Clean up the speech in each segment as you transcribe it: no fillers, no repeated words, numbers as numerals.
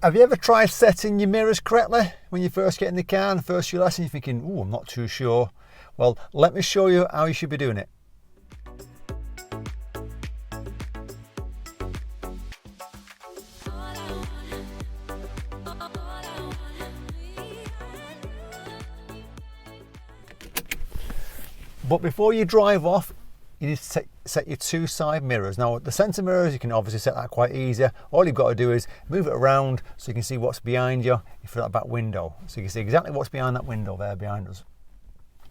Have you ever tried setting your mirrors correctly when you first get in the car and the first few lessons you're thinking, oh, I'm not too sure? Well, let me show you how you should be doing it. But before you drive off, you need to set your two side mirrors. Now the centre mirrors, you can obviously set that quite easy. All you've got to do is move it around so you can see what's behind you for that back window. So you can see exactly what's behind that window there behind us.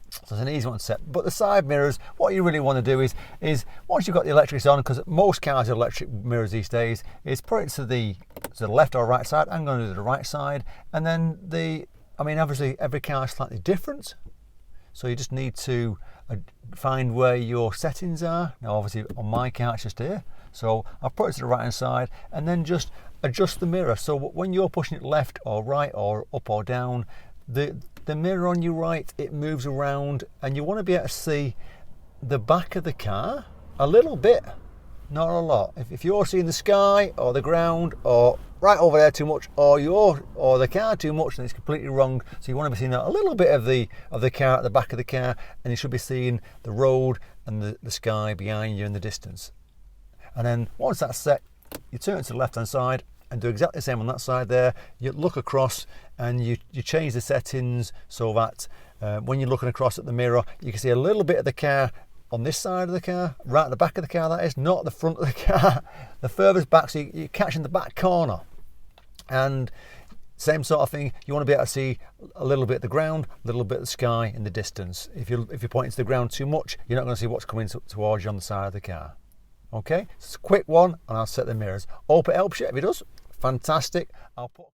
So it's an easy one to set. But the side mirrors, what you really want to do is once you've got the electrics on, because most cars have electric mirrors these days, is put it to the left or right side. I'm going to do the right side. And then obviously every car is slightly different. So you just need to find where your settings are. Now obviously on my car it's just here. So I'll put it to the right hand side and then just adjust the mirror. So when you're pushing it left or right or up or down, the mirror on your right, it moves around and you want to be able to see the back of the car a little bit, not a lot. If you're seeing the sky or the ground or right over there too much or the car too much, then it's completely wrong. So you want to be seeing a little bit of the car at the back of the car, and you should be seeing the road and the sky behind you in the distance. And then once that's set, you turn to the left hand side and do exactly the same on that side there. You look across and you change the settings so that when you're looking across at the mirror, you can see a little bit of the car on this side of the car, right at the back of the car that is, not the front of the car, the furthest back, so you're catching the back corner. And same sort of thing, you want to be able to see a little bit of the ground, a little bit of the sky in the distance. If you're pointing to the ground too much, you're not going to see what's coming towards you on the side of the car. Okay, it's a quick one and I'll set the mirrors. Hope it helps you. If it does, fantastic. I'll put